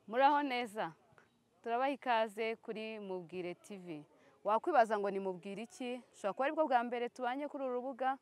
Muraho neza turabaha ikaze kuri Mubwire TV. Wakwibaza ngo ni Mubwire iki? Ushobora kuba aribwo bwa mbere tubanye kuri uru rubuga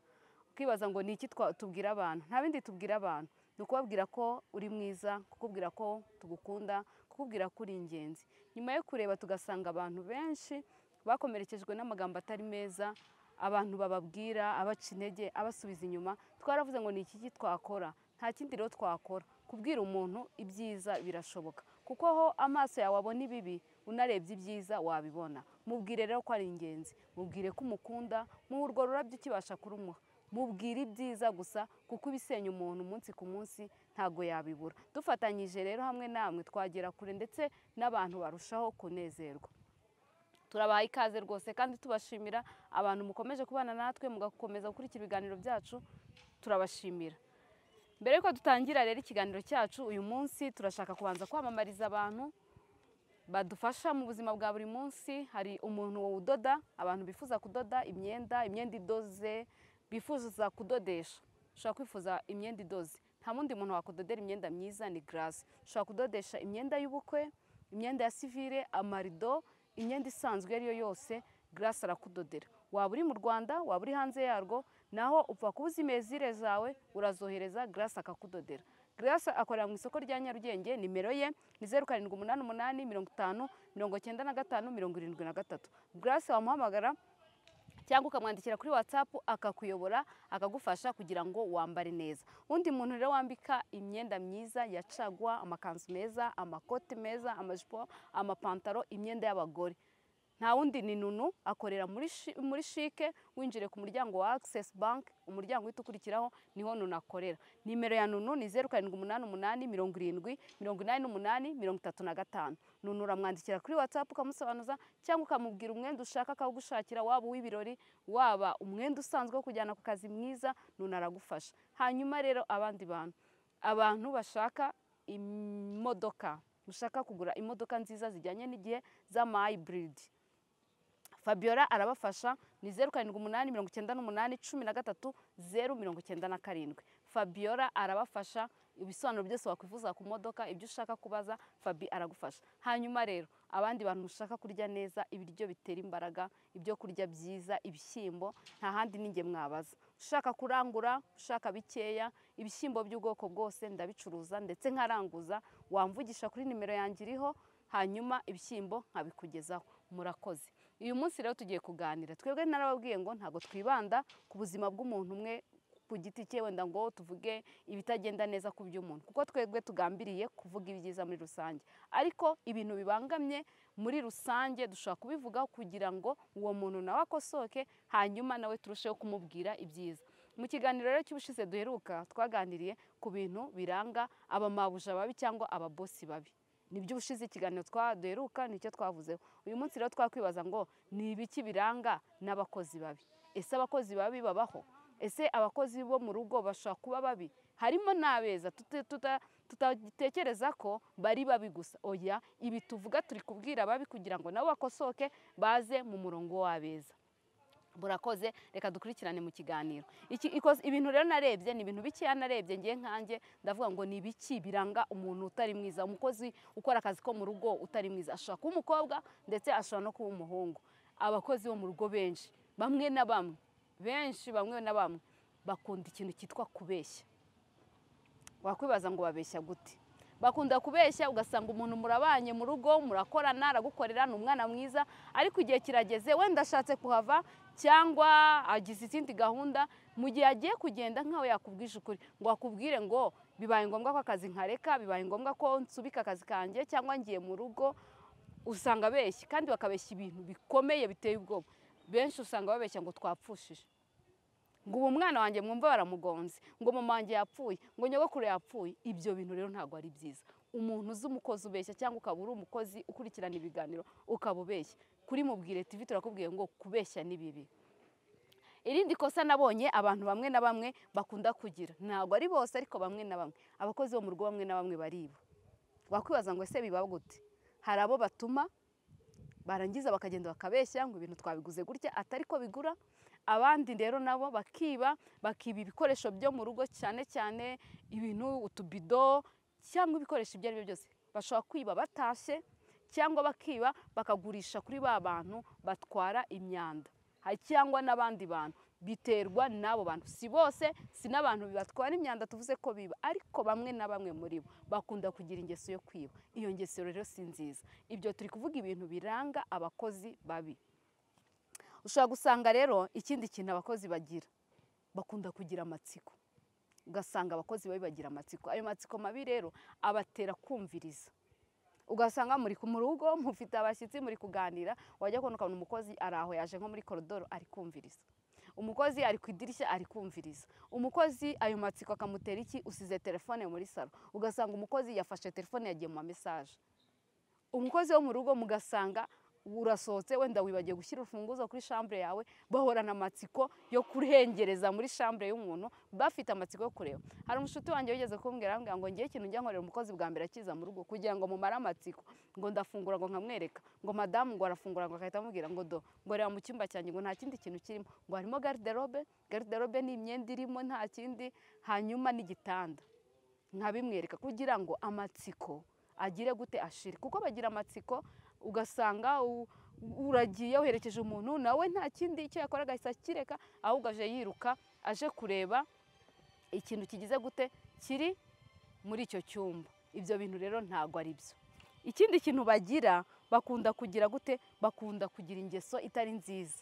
ukibaza ngo ni iki tubwira abantu. Nta bindi tubwira abantu, ni ukubabwira ko uri mwiza, kukubwira ko tugukunda, kukubwira ko uri ingenzi. Nyuma yo kureba tugasanga abantu benshi bakomerekejwe n'amagambo atari meza, abantu bababwira, abaca intege, abasubiza inyuma, twaravuze ngo ni iki twakora. Nta kindi rero twakora, kubwira umuntu ibyiza birashoboka, kuko aho amaso yawe abona ibibi unarebye ibyiza wabibona. Mubwire rero ko ari ingenzi, mubwire ko umukunda, mu urwo rurabyo ukibasha kurumuha, mubwire ibyiza gusa, kuko ibisenya umuntu umunsi ku munsi ntago yabibura. Dufatanyije rero hamwe namwe twagera kure, ndetse n'abantu barushaho kunezerwa. Turabaha ikaze rwose kandi tubashimira abantu mukomeje kubana natwe, mugakomeza gukurikira ibiganiro byacu, turabashimira. Mbere yuko dutangira rero ikiganiro cyacu uyu munsi, turashaka kubanza kwamamariza abantu badufasha mu buzima bwa buri munsi. Hari umuntu udoda, abantu bifuza kudoda imyenda idoze, bifuza kudodesha. Ushobora kwifuza imyenda idoze, nta wundi muntu wakudodera imyenda myiza ni Grace. Ushobora kudodesha imyenda y'ubukwe, imyenda ya civile, amarido, imyenda isanzwe ariyo yose, Grace arakudodera. Waba uri mu Rwanda, waba uri hanze yarwo, naho upfa kubuza imezire zawe urazohereza, Grace akakudodera. Grace akorera mu isoko rya Nyarugenge. Nimero ye ni 0788 50 95 73. Grace wamuhamagara cyangwa ukamwandikira kuri WhatsApp akakuyobora, akagufasha kugira ngo wambare neza. Undi muntu rero wambika imyenda myiza ya caguwa, amakanzu meza, amakoti meza, amajipo, amapantaro, imyenda y'abagore, nta wundi ni Nunu. Akorera muri Chic, winjire ku muryango wa Access Bank, umuryango uhita ukurikiraho niho Nunu akorera. Nimero ya Nunu ni 0788 70 88 35. Nunu uramwandikira kuri WhatsApp ukamusobanuza, cyangwa ukamubwira umwenda ushaka akawugushakira, waba uw'ibirori, waba umwenda usanzwe wo kujyana ku kazi mwiza, Nunu aragufasha. Hanyuma rero abantu bashaka imodoka, ushaka kugura imodoka nziza zijyanye n'igihe z'ama hybrid, Fabiola arabafasha. Ni 0788 98 13 097. Fabiola arabafasha. Ibisobanuro byose wakwifuza ku modoka, ibyo ushaka kubaza, Fabi aragufasha. Hanyuma rero abandi bantu mushaka kurya neza, ibiryo bitera imbaraga, ibyo kurya byiza, ibishyimbo, nta handi ninge mwabaza. Ushaka kurangura, ushaka bikeya, ibishyimbo by'ubwoko bwose ndabicuruza ndetse nkaranguza, wamvugisha kuri nimero yanjye iriho, hanyuma ibishyimbo nkabikugezaho. Murakoze. Uyu munsi rero tugiye kuganira. Twebwe narababwiye ngo ntago twibanda ku buzima bw'umuntu umwe ku giti cye, wenda ngo tuvuge ibitagenda neza ku by'umuntu, kuko twebwe tugambiriye kuvuga ibyiza muri rusange. Ariko ibintu bibangamye muri rusange dushobora kubivuga kugira ngo uwo muntu nawe akosoke, hanyuma nawe turusheho kumubwira ibyiza. Mu kiganiro rero cy'ubushize duheruka twaganiriye ku bintu biranga abamabuja babi cyangwa ababosi babi. Nibyo ubushize ikiganiro duheruka nicyo twavuzeho. Uyu munsi rero twakwibaza ngo ni ibiki biranga n'abakozi babi? Ese abakozi babi babaho? Ese abakozi bo mu rugo bashobora kuba babi? Harimo n'abeza, tutatekereza ko bari babi gusa. Oya, ibi tuvuga turi kubwira babi kugira ngo nabo bakosoke, baze mu murongo w'abeza. Burakoze, reka dukurikirane mu kiganiro. Ibintu rero narebye ni ibintu bikeya narebye ngiye nkanjye, ndavuga ngo ni ibiki biranga umuntu utari mwiza, umukozi ukora akazi ko mu rugo utari mwiza. Ashobora kuba umukobwa ndetse ashobora no kuba umuhungu. Abakozi bo mu rugo benshi, bamwe na bamwe bakunda ikintu cyitwa kubeshya. Wakwibaza ngo babeshya gute? Bakunda kubeshya, ugasanga umuntu murabanye mu rugo, murakorana, aragukorera, ni umwana mwiza, ariko igihe kirageze wenda ashatse kuhava cyangwa agize izindi gahunda, mu gihe agiye kugenda nkawe yakubwije ukuri, ngo akubwire ngo bibaye ngombwa ko akazi nkareka, bibaye ngombwa ko nsubika akazi kanjye cyangwa ngiye mu rugo, usanga abeshya, kandi bakabeshya ibintu bikomeye biteye ubwoba. Benshi usanga babeshya ngo twapfushije, ngo ubu mwana wanjye mwumva baramugonze, ngo mama wanjye yapfuye, ngo nyogokuru yapfuye. Ibyo bintu rero ntabwo ari byiza. Umuntu uzi umukozi ubeshya, cyangwa ukaba uri umukozi ukurikirana ibiganiro ukaba ubeshya, kuri Mubwire TV turakubwiye ngo kubeshya ni bibi. Irindi kosa nabonye abantu bamwe na bamwe bakunda kugira, ntabwo ari bose ariko bamwe na bamwe, abakozi bo mu rugo bamwe na bamwe bariba. Wakwibaza ngo ese biba gute? Hari abo batuma barangiza bakagenda bakabeshya ngo ibintu twabiguze gutya atari ko bigura. Abandi rero nabo bakiba ibikoresho byo mu rugo, cyane cyane ibintu utubido cyangwa ibikoresho ibyo ari byo byose, bashobora kwiba batashye cyangwa bakiba bakagurisha kuri ba bantu batwara imyanda cyangwa n'abandi bantu. Biterwa n'abo bantu, si bose, si n'abantu batwara imyanda tuvuze ko biba, ariko bamwe na bamwe muri bo bakunda kugira ingeso yo kwiba. Iyo ngeso rero si nziza. Ibyo turi kuvuga ibintu biranga abakozi babi. Ushobora gusanga rero ikindi kintu abakozi bagira, bakunda kugira amatsiko. Ugasanga abakozi babi bagira amatsiko. Ayo matsiko mabi rero abatera kumviriza. Ugasanga muri mu rugo mufite abashyitsi muri kuganira, wajya kubona ukabona umukozi ari aho yaje nko muri koridoro ari kumviriza. Umukozi ari ku idirishya ari kumviriza. Umukozi ayo matsiko akamutera iki? Usize telefone muri salo, ugasanga umukozi yafashe telefone yagiye mu message. Umukozi wo mu rugo mugasanga urasohotse wenda wibagiye gushyira urufunguzo kuri chambre yawe, bahorana amatsiko yo kurengereza muri chambre y'umuntu, bafite amatsiko yo kureba. Hari umushuti wanjye wigeze kumbwira ngo ngiye ikintu njya nkorera umukozi bwa mbere akiza mu rugo kugira ngo mumare amatsiko, ngo ndafungura ngo nkamwereka, ngo madamu ngo arafungura ngo akahita amubwira ngo ngo reba mu cyumba cyanjye ngo nta kindi kintu kirimo, ngo harimo garde-robe ni imyenda irimo nta kindi, hanyuma n'igitanda, nkabimwereka kugira ngo amatsiko agire gute ashire. Kuko bagira amatsiko, ugasanga uragiye uherekeje umuntu nawe nta kindi icyo yakoraga ahita kireka, ahubwo aje yiruka aje kureba ikintu kigize gute kiri muri icyo cyumba. Ibyo bintu rero ntago ari byo. Ikindi kintu bagira, bakunda kugira gute, bakunda kugira ingeso itari nziza,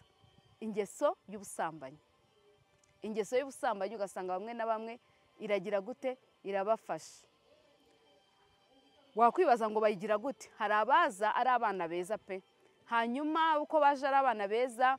ingeso y'ubusambanyi. Ingeso y'ubusambanyi ugasanga bamwe na bamwe iragira gute, irabafasha. Wakwibaza ngo bayigira gute? Hari abaza ari abana beza pe, hanyuma uko baje ari abana beza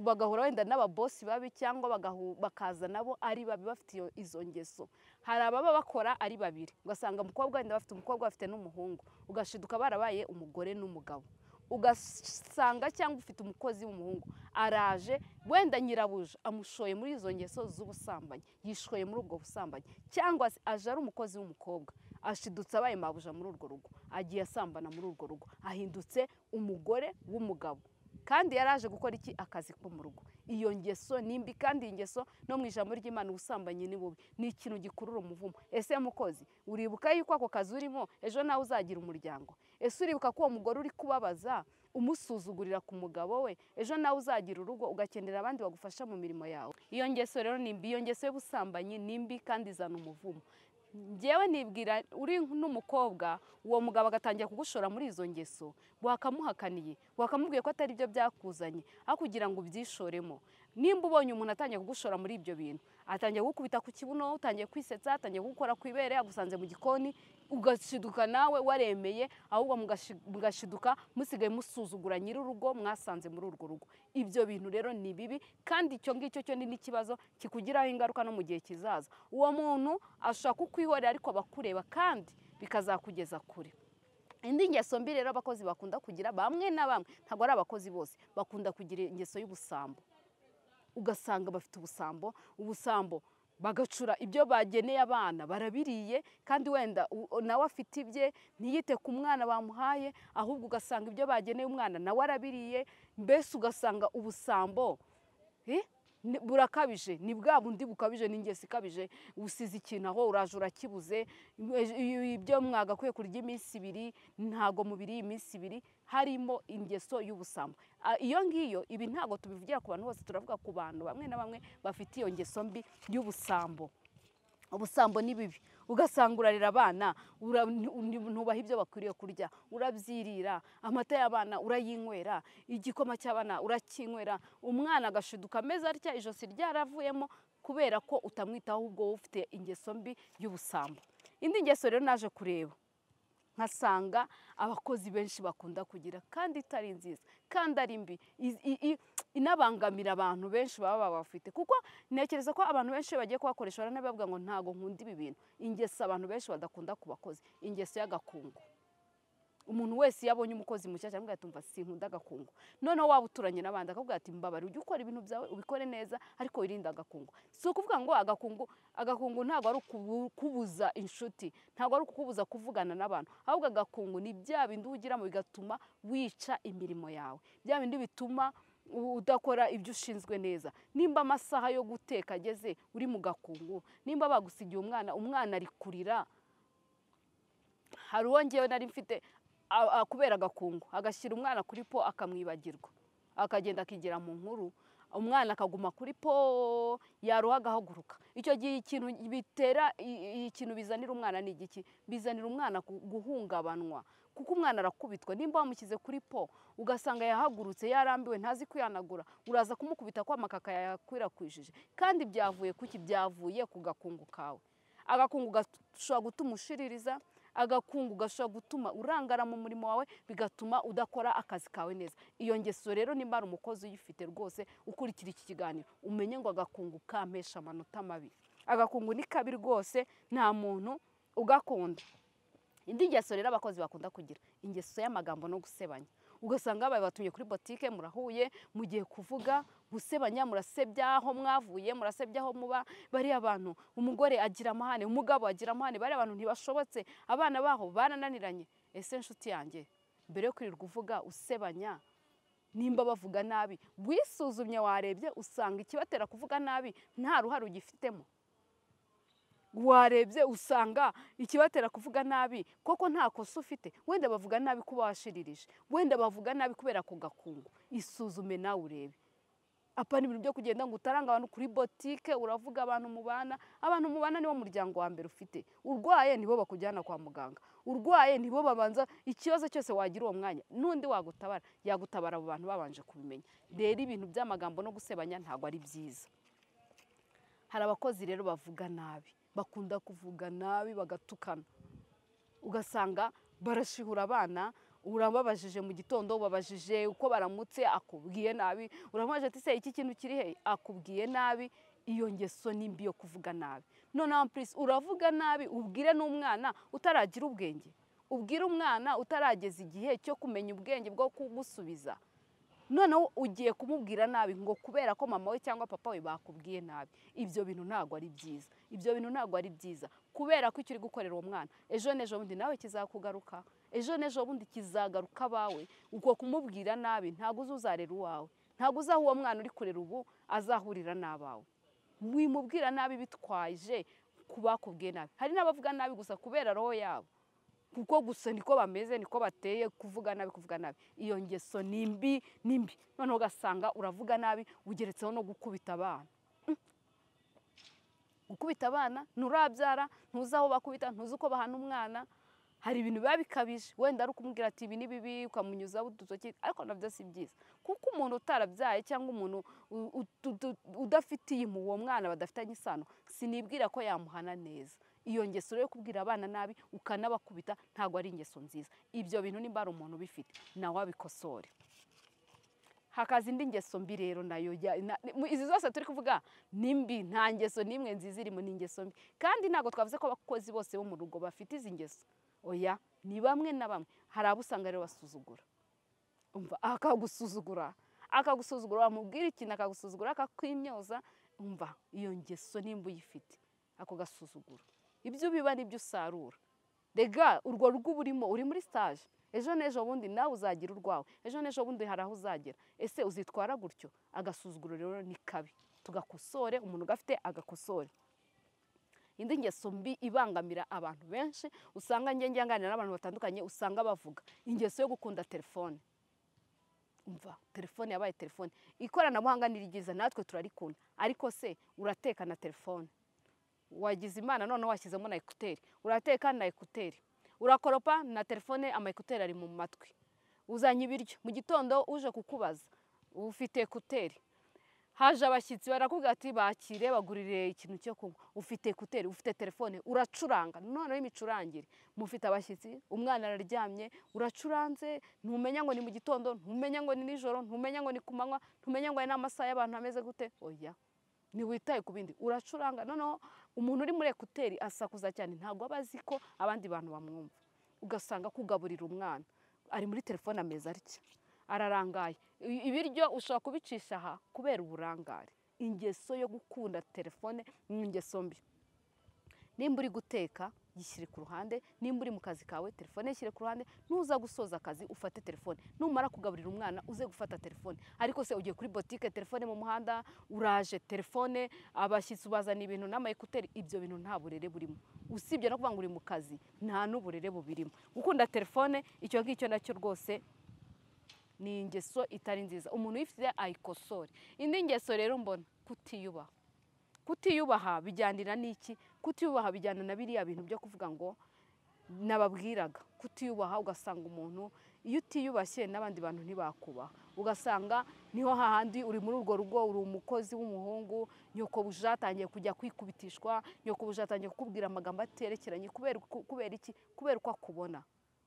bagahura wenda n'ababosi babi, cyangwa bakaza nabo ari babi bafite izo ngeso. Hari ababa bakora ari babiri, ugasanga umukobwa wenda bafite umukobwa bafite n'umuhungu, ugashiduka barabaye umugore n'umugabo. Ugasanga cyangwa ufite umukozi w'umuhungu araje wenda nyirabuja amushoye muri izo ngeso z'ubusambanyi, yishoye muri ubwo busambanyi, cyangwa aje ari umukozi w'umukobwa ashidutse abaye mabuja muri urwo rugo, agiye asambana muri urwo rugo, ahindutse umugore w'umugabo, kandi yaraje gukora iki? Akazi ko mu rugo. Iyo ngeso nimbi, kandi ingeso no mu ijambo ry'Imana ubusambanyi ni bubi, ni ikintu gikurura umuvumo. Ese mukozi, uribuka yuko ako kazi urimo ejo nawe uzagira umuryango? Ese uribuka ko uwo mugore uri kubabaza umusuzugurira ku mugabo we, ejo nawe uzagira urugo ugakenera abandi bagufasha mu mirimo yawe? Iyo ngeso rero nimbi, iyo ngeso y'ubusambanyi nimbi kandi izana umuvumo. Njyewe nibwira uri n'umukobwa, uwo mugabo agatangira kugushora muri izo ngeso, wakamuhakaniye, wakamubwiye ko atari byo byakuzanye, aho kugira ngo ubyishoremo. Nimba ubonye umuntu atangiye kugushora muri ibyo bintu, atangiye gukubita ku kibuno, utangiye kwisetsa, atangiye gukora ku ibere, agusanze mu gikoni, ugashiduka nawe waremeye, ahubwo mugashiduka musigaye musuzugura nyir'urugo mwasanze muri urwo rugo. Ibyo bintu rero ni bibi, kandi icyo ngicyo cyo ni n'ikibazo kikugiraho ingaruka no mu gihe kizaza. Uwo muntu ashaka kukwihorera ariko abakureba, kandi bikazakugeza kure. Indi ngeso mbi rero abakozi bakunda kugira, bamwe na bamwe, ntabwo ari abakozi bose, bakunda kugira ingeso y'ubusambo. Ugasanga bafite ubusambo bagacura ibyo bageneye abana, barabiriye, kandi wenda nawe afite ibye, ntiyite ku mwana bamuhaye, ahubwo ugasanga ibyo bageneye umwana nawe arabiriye. Mbese ugasanga ubusambo burakabije, ni bwa bundi bukabije, n'ingeso ikabije. Usize ikintu aho uraje urakibuze, ibyo mwagakwiye kurya iminsi ibiri ntago mubiri iminsi ibiri, harimo ingeso y'ubusambo. Iyo ngiyo, ibi ntago tubivugira ku bantu bose, turavuga ku bantu bamwe na bamwe bafite iyo ngeso mbi y'ubusambo. Ubusambo ni bibi. Ugasanga urarira abana, ntubaha ibyo bakwiriye kurya, urabyirira, amata y'abana urayinywera, igikoma cy'abana urakinywera, umwana agashiduka ameze atya, ijosi ryaravuyemo, kubera ko utamwitaho, ahubwo wowe ufite ingeso mbi y'ubusambo. Indi ngeso rero naje kureba, nkasanga abakozi benshi bakunda kugira, kandi itari nziza, kandi ari mbi, inabangamira abantu benshi baba bafite. Kuko ntekereza ko abantu benshi bagiye kubakoresha baranabavuga ngo ntago nkunda ibi bintu. Ingeso abantu benshi badakunda ku bakozi, ingeso y'agakungu. Umuntu wese yabonye umukozi mushyashya amubwira ati umva sinkunda agakungu. Noneho waba uturanye n'abandi akakubwira ati mbabare ujye ukora ibintu byawe ubikore neza, ariko wirinde agakungu. Si ukuvuga ngo agakungu ntabwo ari ukubuza inshuti, ntabwo ari ukukubuza kuvugana n'abantu, ahubwo agakungu ni bya bindi ugiramo bigatuma wica imirimo yawe, bya bindi bituma udakora ibyo ushinzwe neza. Nimba amasaha yo guteka ageze uri mu gakungu, nimba bagusigiye umwana ari kurira, hari uwo ngewe nari mfite kubera agakungu agashyira umwana kuri po akamwibagirwa akagenda akigira mu nkuru umwana akaguma kuri po yaruha agahaguruka. Icyo gihe ikintu bitera ikintu bizanira umwana ni igiki? Bizanira umwana guhungabanwa kuko umwana arakubitwa. Nimba wamushyize kuri po ugasanga yahagurutse yarambiwe ntazi kwihanagura, uraza kumukubita ko amakaka yakwirakwijije, kandi byavuye kuki? Byavuye ku gakungu kawe. Agakungu gashobora gutuma ushiririza, agakungu gashobora gutuma urangara mu murimo wawe, bigatuma udakora akazi kawe neza. Iyo ngeso rero nimba ari umukozi uyifite rwose ukurikira iki kiganiro umenye ngo agakungu kampesha amanota mabi. Agakungu ni kabi rwose, nta muntu ugakunda. Indi ngeso rero abakozi bakunda kugira, ingeso y'amagambo no gusebanya. Ugasanga babatumye kuri botike, murahuye, mugiye kuvuga, gusebanya, murasebya aho mwavuye, murasebya aho muba. Bari abantu, umugore agira amahane, umugabo agira amahane, bari abantu ntibashobotse, abana baho barananiranye. Ese nshuti yanjye, mbere yo kwirirwa uvuga usebanya, nimba bavuga nabi, wisuzumye warebye usanga ikibatera kuvuga nabi nta ruhare ugifitemo. Warebye usanga ikibatera kuvuga nabi koko nta kosa ufite. Wenda bavuga nabi kuba washiririje, wenda bavuga nabi kubera ko gakungu. Isuzume nawe urebe. Apa ni ibintu byo kugenda ngo utaranga abantu kuri botike uravuga abantu mubana. Abantu mubana niwo muryango wa mbere ufite. Urwaye nibo bakujyana kwa muganga, urwaye nibo babanza ikibazo cyose wagira uwo mwanya. Nundi wagutabara yagutabara abo bantu babanje kubimenya. Rero ibintu by'amagambo no gusebanya ntago ari byiza. Hari abakozi rero bavuga nabi, bakunda kuvuga nabi bagatukana, ugasanga barashihura abana. Urababajije mu gitondo, ubabajije uko baramutse akubwiye nabi, uramaje ati se iki kintu kiri he, akubwiye nabi. Iyo ngeso nimbi yo kuvuga nabi. Noneho please uravuga nabi ubwire n'umwana utaragira ubwenge, ubwire umwana utarageza igihe cyo kumenya ubwenge bwo kugusubiza. Noneho ugiye kumubwira nabi ngo kubera ko mama we cyangwa papa we bakubwiye nabi. Ibyo bintu ntago ari byiza, ibyo bintu ntago ari byiza, kubera ko icyo uri gukorera uwo mwana ejo nejo bundi nawe kizakugaruka, ejo nejo bundi kizagaruka bawe. Uko kumubwira nabi ntago uzarera uwawe, ntago uzaho uwo mwana uri kurera ubu azahurira n'abawe. Wimubwira nabi bitwaje kubakubwiye nabi. Hari n'abavuga nabi gusa kubera roho yabo, kuko gusa niko bameze, niko bateye, kuvuga nabi, kuvuga nabi. Iyo ngeso nimbi nimbi. Noneho ugasanga uravuga nabi ugeretseho no gukubita abana. Gukubita abana, nturabyara, ntuzi aho bakubita, ntuzi uko bahana umwana. Hari ibintu biba bikabije, wenda ari ukumubwira ati ibi ni bibi, ukamunyuzaho udutoki, ariko nabyo si byiza. Kuko umuntu utarabyaye cyangwa umuntu udafitiye impuhwe uwo mwana badafitanye isano, sinibwira ko yamuhana neza. Iyo ngeso yo kubwira abana nabi ukanabakubita ntago ari ingeso nziza. Ibyo bintu nimba ari umuntu bifite nawe abikosore. Hakaza indi ngeso mbi rero nayo, izi zose turi kuvuga nimbi, nta ngeso nimwe nziza irimo, ni ingeso mbi. Kandi ntago twavuze ko abakozi bose bo mu rugo bafite izi ngeso. Oya, ni bamwe na bamwe. Hari abo usanga rero basuzugura. Umva akagusuzugura, wamubwira ikintu akagusuzugura, akakwimyoza. Umva iyo ngeso nimba uyifite, ako gasuzuguro, ibyo biba nibyo usarura. Rega urwo rugo urimo, uri muri stage, ejo nejo bundi nawe uzagira urwawe, ejo nejo bundi hari aho uzagera. Ese uzitwara gutyo? Agasuzuguro rero ni kabi, tugakosore. Umuntu ugafite agakosore. Indi ngeso mbi ibangamira abantu benshi, usanga nganira n'abantu batandukanye, usanga bavuga ingeso yo gukunda telefone. Umva telefone yabaye telefone. Ikoranabuhanga ni ryiza, natwe turarikunda, ariko se urateka na telefone? Wagize imana none washyizemo na ekuteri, urateka na ekuteri, urakoropa na telefone, ama ekuteri ari mu matwi. Uzanye ibiryo mu gitondo uje kukubaza, ufite ekuteri. Haje abashyitsi barakubwira ati bakire bagurire ikintu cyo kunywa, ufite ekuteri, ufite telefone, uracuranga. Noneho imicurangire, mufite abashyitsi, umwana araryamye, uracuranze, ntumenya ngo ni mu gitondo, ntumenya ngo ni nijoro, ntumenya ngo ni kumanywa, ntumenya ngo ni amasaha y'abantu ameze gute. Oya, ni witaye ku bindi, uracuranga. Noneho umuntu uri muri ekuteri asakuza cyane, ntago abazi ko abandi bantu bamwumva. Ugasanga kugaburira umwana ari muri telefone ameza atya, ararangaye. Ibiryo ushobora kubicisha aha kubera uburangare. Ingeso yo gukunda telefone ni ingeso mbi. Nimba uri guteka gishyire ku ruhande. Nimba uri mu kazi kawe telefone ishyire ku ruhande, nuza gusoza akazi ufate telefone, numara kugaburira umwana uze gufata telefone. Ariko se ugiye kuri boutique telefone mu muhanda, uraje telefone, abashyitsi ubazana ibintu n'amayekuteri, ibyo bintu nta burere burimo. Usibye no kuvuga ngo uri mu kazi, nta n'uburere bubirimo. Gukunda telefone icyo ngicyo nacyo rwose ni ingeso itari nziza, umuntu uyifite ayikosore. Indi ngeso rero mbona kutiyubaha. Kutiyubaha bijyanira n'iki? Kutiyubaha bijyana na biriya bintu byo kuvuga ngo nababwiraga. Kutiyubaha ugasanga umuntu iyo utiyubashye n'abandi bantu ntibakubaha, ugasanga niho hahandi uri muri urwo rugo, uri umukozi w'umuhungu, nyoko buja atangiye kujya kwikubitishwa, nyoko buja atangiye kukubwira amagambo aterekeranye. Kubera iki? Kubera uko akubona.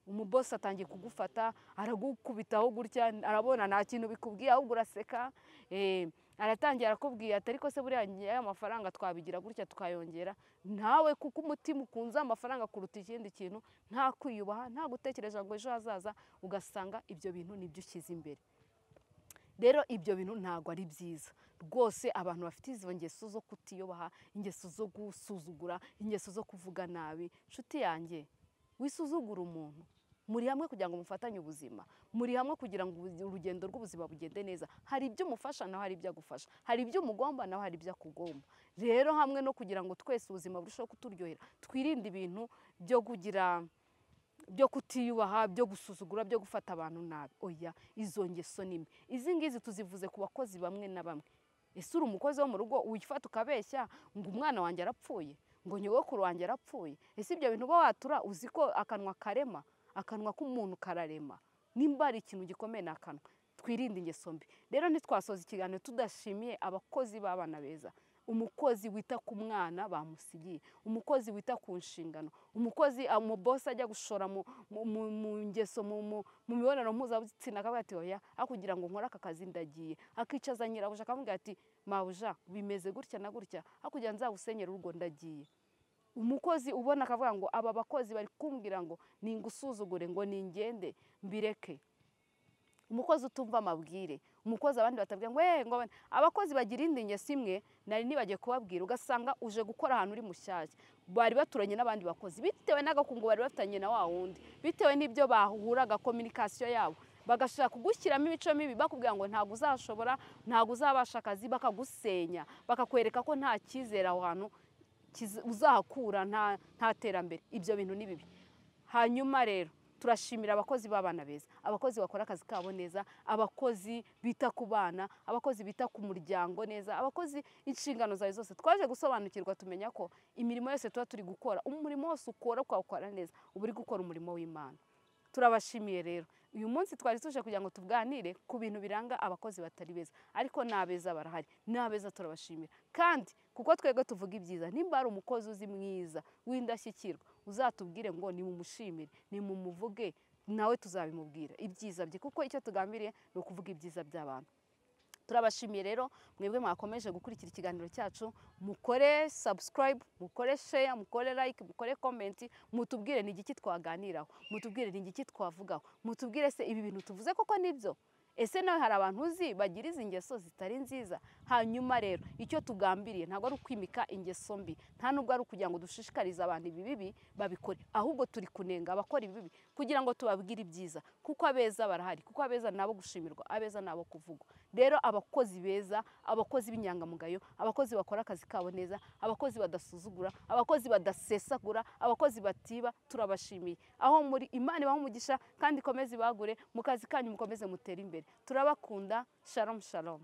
Umubosi atangiye kugufata, aragukubitaho gutya, arabona nta kintu bikubwiye ahubwo uraseka. Aratangira arakubwiye ati ariko se buriya aya mafaranga twabigira gutya tukayongera. Nawe kuko umutima ukunze amafaranga kuruta ikindi kintu, nta kwiyubaha, nta gutekereza ngo ejo hazaza, ugasanga ibyo bintu nibyo ushyize imbere. Rero ibyo bintu ntabwo ari byiza rwose. Abantu bafite izo ngeso zo kutiyubaha, ingeso zo gusuzugura, ingeso zo kuvuga nabi, nshuti yanjye wisuzugura umuntu. Muri hamwe kugira ngo mufatanye ubuzima, muri hamwe kugira ngo urugendo rw'ubuzima bugende neza. Hari ibyo umufasha naho hari ibyo agufasha, hari ibyo umugomba naho hari ibyo akugomba. Rero hamwe no kugira ngo twese ubuzima burusheho kuturyohera, twirinde ibintu byo kutiyubaha, byo gusuzugura, byo gufata abantu nabi. Oya, izo ngeso ni mbi. Izi ngizi tuzivuze ku bakozi bamwe na bamwe. Ese uri umukozi wo mu rugo wifata ukabeshya ngo umwana wanjye arapfuye, ngo nyogokuru wanjye arapfuye? Ese ibyo bintu uba watura uzi ko akanwa karema? Akanwa k'umuntu kararema. Nimba ari ikintu gikomeye ni akanwa. Twirinde ingeso mbi. Rero ntitwasoza ikiganiro tudashimiye abakozi b'abana beza. Umukozi wita ku mwana bamusigiye, umukozi wita ku nshingano, umukozi umubosi ajya gushora mu ngeso mu mibonano mpuzabitsina akavuga ati oya, kugira ngo nkore aka kazi ndagiye. Akicaza nyirabuja akamubwira ati mabuja bimeze gutya na gutya, kugira nzagusenyera urugo ndagiye. Umukozi ubona akavuga ngo aba bakozi bari kumbwira ngo ningusuzugure, ngo ningende mbireke. Umukozi utumva amabwire, umukozi abandi batabwira ngo abakozi bagira indi ngeso imwe nari nibagiye kubabwira. Ugasanga uje gukora ahantu uri mushyashya, bari baturanye n'abandi bakozi bitewe n'agakungu bari bafitanye na wa wundi, bitewe n'ibyo bahuraga communication yabo, bagashaka kugushyiramo imico mibi, bakubwira ngo ntabwo uzashobora, ntabwo uzabasha akazi, bakagusenya, bakakwereka ko nta cyizere aho hantu uzahakura, nta terambere. Ibyo bintu ni bibi. Hanyuma rero turashimira abakozi b'abana beza, abakozi bakora akazi kabo neza, abakozi bita ku bana, abakozi bita ku muryango neza, abakozi inshingano zawe zose twaje gusobanukirwa, tumenya ko imirimo yose tuba turi gukora, umurimo wose ukora ukawukora neza, uba uri gukora umurimo w'Imana. Turabashimiye rero. Uyu munsi twari tuje kugira ngo tuganire ku bintu biranga abakozi batari beza, ariko n'abeza barahari, n'abeza turabashimira. Kandi kuko twebwe tuvuga ibyiza, nimba ari umukozi uzi mwiza w'indashyikirwa, uzatubwire ngo nimumushimire, nimumuvuge, nawe tuzabimubwira ibyiza bye, kuko icyo tugambiriye ni ukuvuga ibyiza by'abantu. Turabashimiye rero mwebwe mwakomeje gukurikira ikiganiro cyacu. Mukore subscribe, mukore share, mukore like, mukore comment, mutubwire ni igiki twaganiraho, mutubwire ni igiki twavugaho, mutubwire se ibi bintu tuvuze koko nibyo. Ese nawe hari abantu uzi bagira izi ngeso zitari nziza? Hanyuma rero icyo tugambiriye ntabwo ari ukwimika ingeso mbi, nta nubwo ari ukugira ngo dushishikarize abantu ibi bibi babikore, ahubwo turi kunenga abakora ibi bibi kugira ngo tubabwire ibyiza, kuko abeza barahari, kuko abeza nabo gushimirwa, abeza nabo kuvugwa. Rero abakozi beza, abakozi b'inyangamugayo, abakozi bakora akazi kabo neza, abakozi badasuzugura, abakozi badasesagura, abakozi batiba, turabashimiye. Aho muri Imana ibahe umugisha kandi ikomeze ibagure mu kazi kanyu, mukomeze mutere imbere. Turabakunda. Shalom shalom.